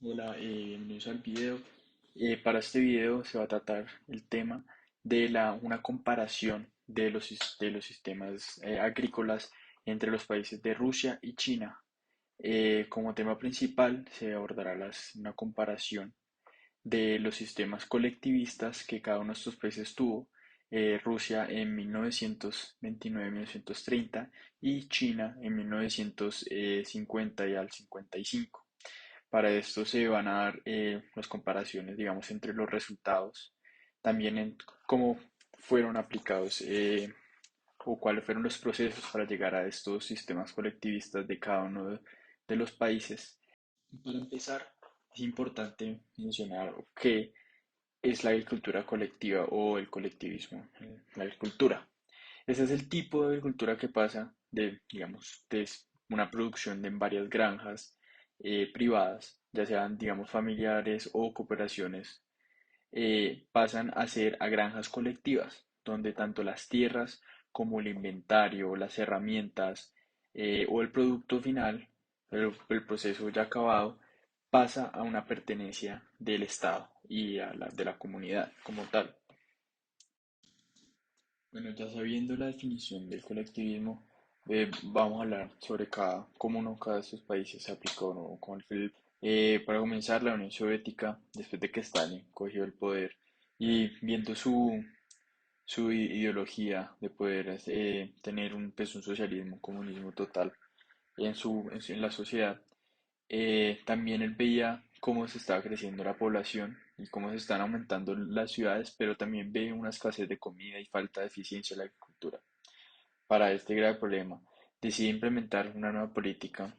Hola, bienvenidos al video. Para este video se va a tratar el tema de una comparación de de los sistemas agrícolas entre los países de Rusia y China. Como tema principal se abordará una comparación de los sistemas colectivistas que cada uno de estos países tuvo. Rusia en 1929-1930 y China en 1950 y al 55. Para esto se van a dar las comparaciones, digamos, entre los resultados, también en cómo fueron aplicados o cuáles fueron los procesos para llegar a estos sistemas colectivistas de cada uno de los países. Y para empezar, es importante mencionar qué es la agricultura colectiva o el colectivismo en la agricultura. Ese es el tipo de agricultura que pasa de, digamos, de una producción en varias granjas privadas, ya sean, digamos, familiares o cooperaciones, pasan a ser a granjas colectivas, donde tanto las tierras como el inventario, las herramientas o el producto final, el proceso ya acabado, pasa a una pertenencia del Estado y de la comunidad como tal. Bueno, ya sabiendo la definición del colectivismo, vamos a hablar sobre cómo cada de estos países se aplicó, ¿no? Para comenzar, la Unión Soviética, después de que Stalin cogió el poder y viendo su ideología de poder tener un socialismo, un comunismo total en la sociedad, también él veía cómo se estaba creciendo la población y cómo se están aumentando las ciudades, pero también ve una escasez de comida y falta de eficiencia en la agricultura. Para este grave problema, decide implementar una nueva política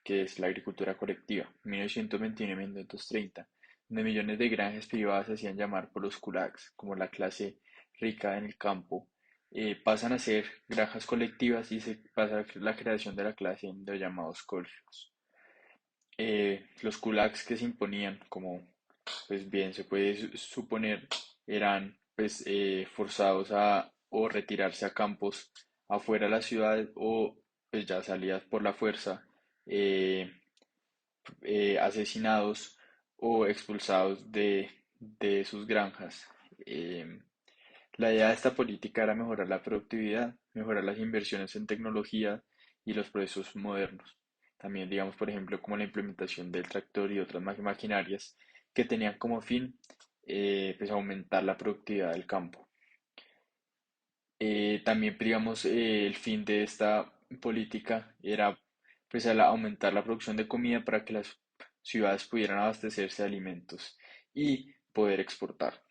que es la agricultura colectiva, 1929-1930, donde millones de granjas privadas se hacían llamar por los kulaks, como la clase rica en el campo, pasan a ser granjas colectivas y se pasa a la creación de la clase de los llamados colegios. Los kulaks que se imponían, como pues bien se puede suponer, eran pues forzados a o retirarse a campos afuera de la ciudad o pues ya salidas por la fuerza, eh, asesinados o expulsados de sus granjas. Eh, la idea de esta política era mejorar la productividad, mejorar las inversiones en tecnología y los procesos modernos. También, digamos, por ejemplo, como la implementación del tractor y otras maquinarias que tenían como fin pues aumentar la productividad del campo. También, digamos, el fin de esta política era pues aumentar la producción de comida para que las ciudades pudieran abastecerse de alimentos y poder exportar.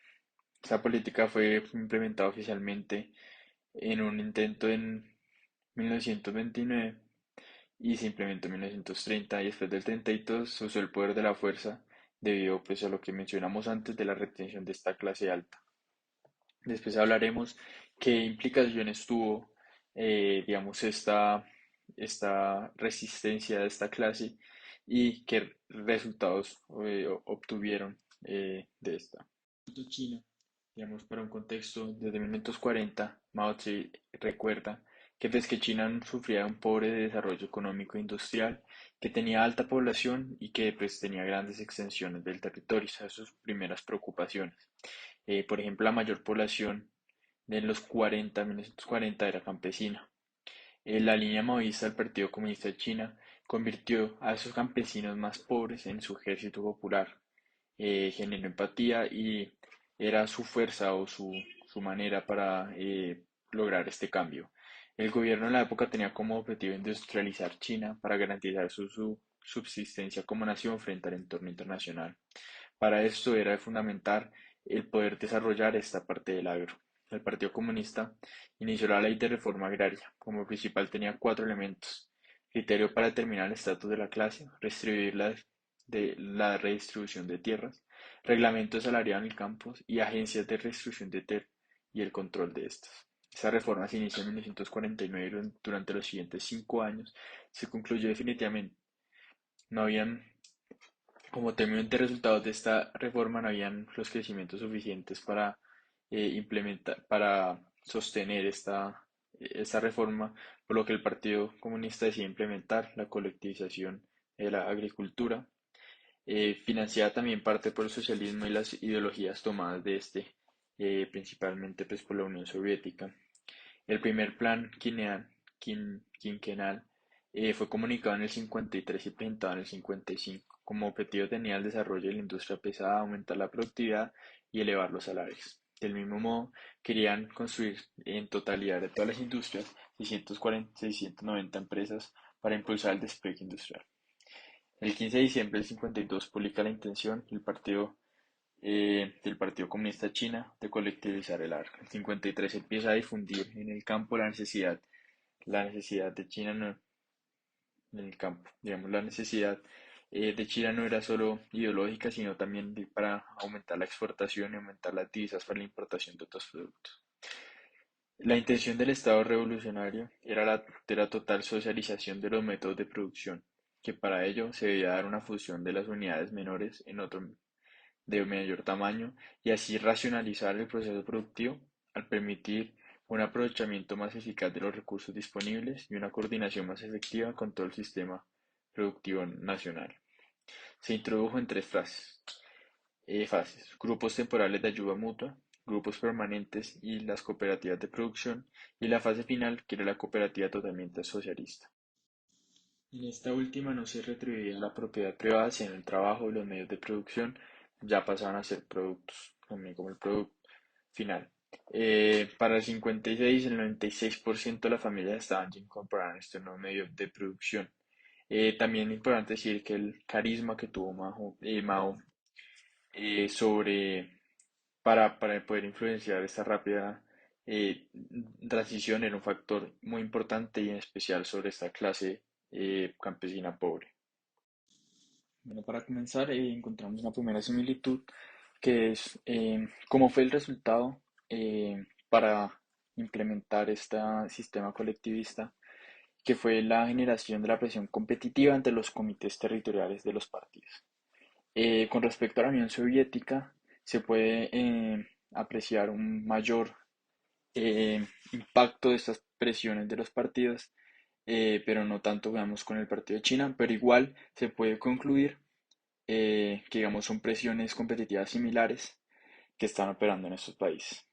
Esta política fue implementada oficialmente en un intento en 1929 y se implementó en 1930 y después del 32 se usó el poder de la fuerza debido pues a lo que mencionamos antes de la retención de esta clase alta. Después hablaremos qué implicaciones tuvo, digamos, esta resistencia de esta clase y qué resultados obtuvieron de esta. China, digamos, para un contexto, desde 1940, Mao Tse recuerda que pues que China sufría un pobre desarrollo económico e industrial, que tenía alta población y que pues tenía grandes extensiones del territorio, esas son sus primeras preocupaciones. Por ejemplo, la mayor población de los 1940 era campesina. La línea maoísta del Partido Comunista de China convirtió a esos campesinos más pobres en su ejército popular, generó empatía y era su fuerza o su manera para lograr este cambio. El gobierno en la época tenía como objetivo industrializar China para garantizar su subsistencia como nación frente al entorno internacional. Para esto era fundamental el poder desarrollar esta parte del agro. El Partido Comunista inició la Ley de Reforma Agraria. Como principal tenía cuatro elementos: criterio para determinar el estatus de la clase, restringir de la redistribución de tierras, reglamento salarial en el campo y agencias de redistribución de tierras y el control de estas. Esta reforma se inició en 1949 y durante los siguientes 5 años se concluyó definitivamente. No habían Como término de resultados de esta reforma, no habían los crecimientos suficientes para para sostener esta reforma, por lo que el Partido Comunista decidió implementar la colectivización de la agricultura. financiada también parte por el socialismo y las ideologías tomadas de este, principalmente pues por la Unión Soviética. El primer plan quinquenal fue comunicado en el 53 y presentado en el 55. Como objetivo tenía el desarrollo de la industria pesada, aumentar la productividad y elevar los salarios. Del mismo modo, querían construir en totalidad de todas las industrias 640, 690 empresas para impulsar el despegue industrial. El 15 de diciembre del 52 publica la intención del Partido Comunista China de colectivizar el arte. El 53 empieza a difundir en el campo la necesidad de China no, en el campo, digamos, la necesidad de China no era solo ideológica, sino también para aumentar la exportación y aumentar las divisas para la importación de otros productos. La intención del Estado revolucionario era la total socialización de los métodos de producción, que para ello se debía dar una fusión de las unidades menores en otro de mayor tamaño y así racionalizar el proceso productivo al permitir un aprovechamiento más eficaz de los recursos disponibles y una coordinación más efectiva con todo el sistema productivo nacional. Se introdujo en fases: grupos temporales de ayuda mutua, grupos permanentes y las cooperativas de producción, y la fase final, que era la cooperativa totalmente socialista. En esta última no se retribuía la propiedad privada, sino el trabajo y los medios de producción ya pasaban a ser productos, también como el producto final. Para el 56, el 96% de las familias estaban ya incorporadas en estos nuevos medios de producción. También es importante decir que el carisma que tuvo Mao sobre para poder influenciar esta rápida eh, transición era un factor muy importante y en especial sobre esta clase campesina pobre. Bueno, para comenzar, encontramos una primera similitud que es cómo fue el resultado para implementar este sistema colectivista, que fue la generación de la presión competitiva entre los comités territoriales de los partidos. Con respecto a la Unión Soviética, se puede apreciar un mayor impacto de estas presiones de los partidos, pero no tanto, digamos, con el partido de China, pero igual se puede concluir que, digamos, son presiones competitivas similares que están operando en estos países.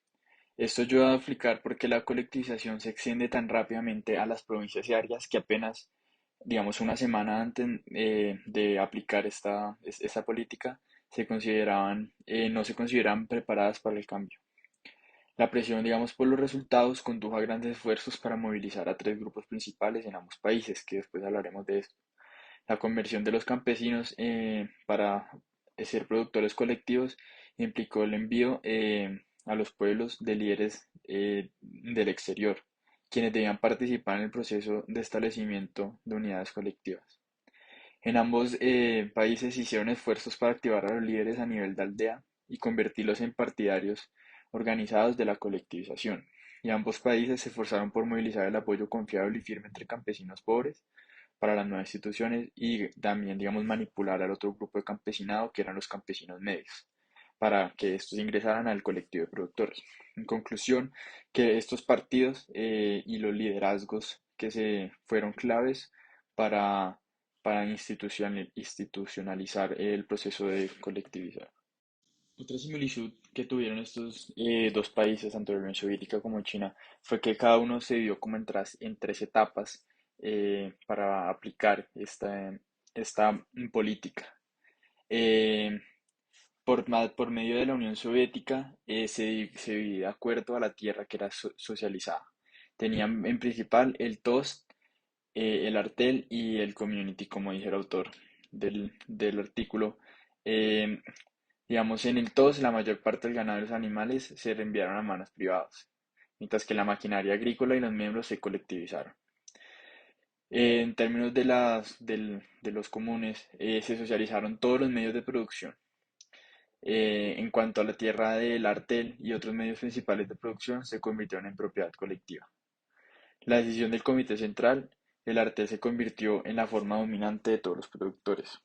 Esto ayuda a explicar por qué la colectivización se extiende tan rápidamente a las provincias y áreas que apenas, digamos, una semana antes de aplicar esta política, no se consideraban preparadas para el cambio. La presión, digamos, por los resultados condujo a grandes esfuerzos para movilizar a tres grupos principales en ambos países, que después hablaremos de esto. La conversión de los campesinos para ser productores colectivos implicó el envío a los pueblos de líderes del exterior, quienes debían participar en el proceso de establecimiento de unidades colectivas. En ambos países se hicieron esfuerzos para activar a los líderes a nivel de aldea y convertirlos en partidarios organizados de la colectivización. Y ambos países se esforzaron por movilizar el apoyo confiable y firme entre campesinos pobres para las nuevas instituciones y también, digamos, manipular al otro grupo de campesinado que eran los campesinos medios, para que estos ingresaran al colectivo de productores. En conclusión, que estos partidos y los liderazgos que se fueron claves para, para institucionalizar el proceso de colectivizar. Otra similitud que tuvieron estos dos países, tanto la Unión Soviética como China, fue que cada uno se dio como en tres etapas para aplicar esta política. Eh, por medio de la Unión Soviética se dividía de acuerdo a la tierra que era socializada. Tenían en principal el TOST, el Artel y el Community, como dice el autor del artículo. Eh, Digamos, en el TOS la mayor parte del ganado y los animales se reenviaron a manos privadas, mientras que la maquinaria agrícola y los miembros se colectivizaron. En términos de los comunes, se socializaron todos los medios de producción. En cuanto a la tierra del artel y otros medios principales de producción, se convirtieron en propiedad colectiva. La decisión del Comité Central, el artel se convirtió en la forma dominante de todos los productores.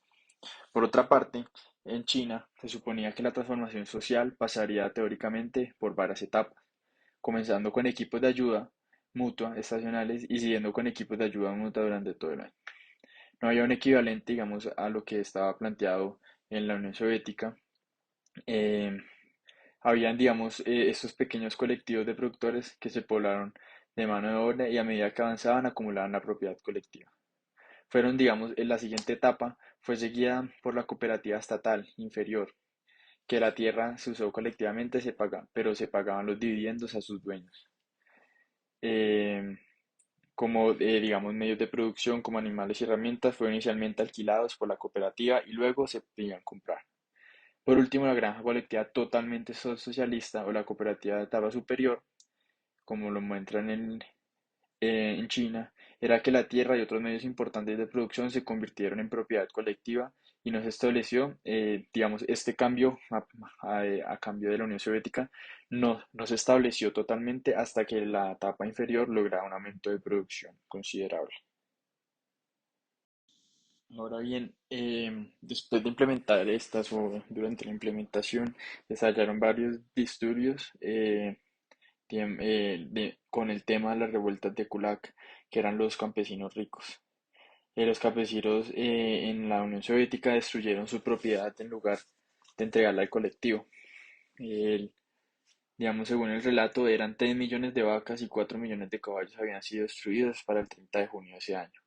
Por otra parte, en China se suponía que la transformación social pasaría teóricamente por varias etapas, comenzando con equipos de ayuda mutua estacionales y siguiendo con equipos de ayuda mutua durante todo el año. No había un equivalente, digamos, a lo que estaba planteado en la Unión Soviética, eh, habían, digamos, estos pequeños colectivos de productores que se poblaron de mano de obra y a medida que avanzaban acumulaban la propiedad colectiva. Fueron, digamos, en la siguiente etapa fue seguida por la cooperativa estatal inferior, que la tierra se usó colectivamente, pero se pagaban los dividendos a sus dueños. Eh, como, digamos, medios de producción como animales y herramientas fueron inicialmente alquilados por la cooperativa y luego se podían comprar. Por último, la granja colectiva totalmente socialista o la cooperativa de etapa superior, como lo muestran en China, era que la tierra y otros medios importantes de producción se convirtieron en propiedad colectiva y no se estableció, digamos, este cambio a cambio de la Unión Soviética no se estableció totalmente hasta que la etapa inferior lograba un aumento de producción considerable. Ahora bien, después de implementar estas o durante la implementación, desarrollaron varios disturbios con el tema de las revueltas de Kulak, que eran los campesinos ricos. Los campesinos en la Unión Soviética destruyeron su propiedad en lugar de entregarla al colectivo. El- digamos, según el relato, eran 3 millones de vacas y 4 millones de caballos habían sido destruidos para el 30 de junio de ese año.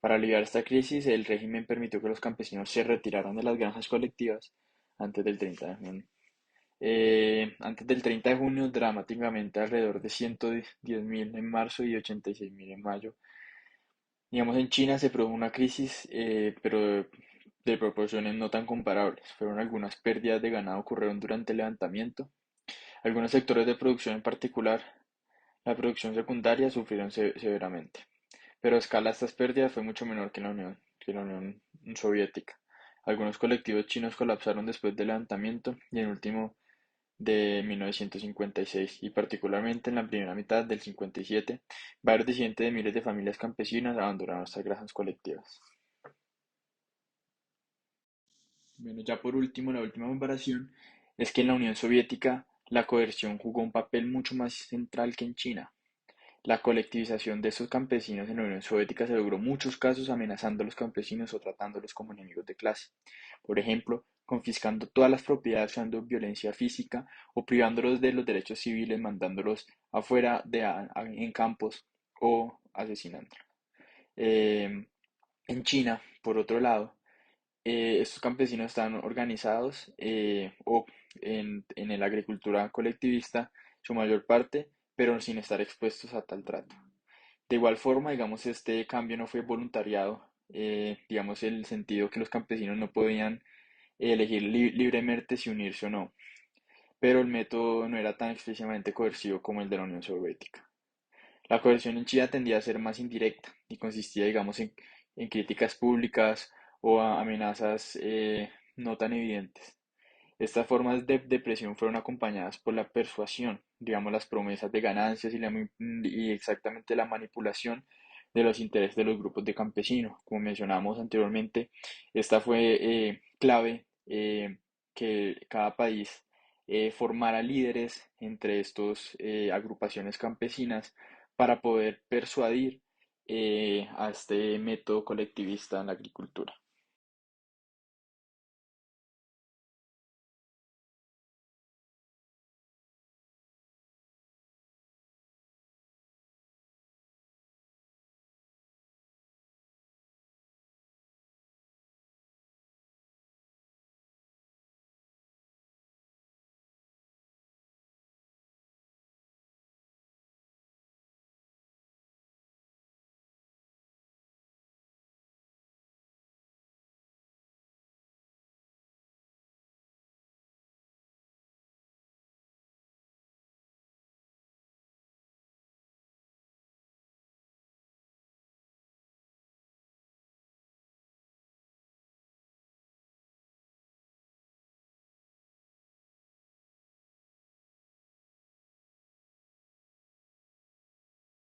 Para aliviar esta crisis, el régimen permitió que los campesinos se retiraran de las granjas colectivas antes del 30 de junio. Antes del 30 de junio, dramáticamente alrededor de 110.000 en marzo y 86.000 en mayo. Digamos, en China se produjo una crisis, pero de proporciones no tan comparables. Fueron algunas pérdidas de ganado ocurrieron durante el levantamiento. Algunos sectores de producción, en particular la producción secundaria, sufrieron severamente. Pero a escala estas pérdidas fue mucho menor que la Unión Soviética. Algunos colectivos chinos colapsaron después del levantamiento y en último de 1956 y particularmente en la primera mitad del 57, varios disidentes de miles de familias campesinas abandonaron estas granjas colectivas. Bueno, ya por último, la última comparación es que en la Unión Soviética la coerción jugó un papel mucho más central que en China. La colectivización de estos campesinos en la Unión Soviética se logró en muchos casos amenazando a los campesinos o tratándolos como enemigos de clase. Por ejemplo, confiscando todas las propiedades usando violencia física o privándolos de los derechos civiles, mandándolos afuera en campos o asesinándolos. Eh, en China, por otro lado, estos campesinos están organizados o en la agricultura colectivista, su mayor parte, pero sin estar expuestos a tal trato. De igual forma, digamos, este cambio no fue voluntariado, digamos, el sentido que los campesinos no podían elegir libremente si unirse o no, pero el método no era tan explícitamente coercivo como el de la Unión Soviética. La coerción en China tendía a ser más indirecta y consistía, digamos, en críticas públicas o a amenazas no tan evidentes. Estas formas de presión fueron acompañadas por la persuasión, digamos las promesas de ganancias y exactamente la manipulación de los intereses de los grupos de campesinos. Como mencionamos anteriormente, esta fue clave que cada país formara líderes entre estas agrupaciones campesinas para poder persuadir a este método colectivista en la agricultura.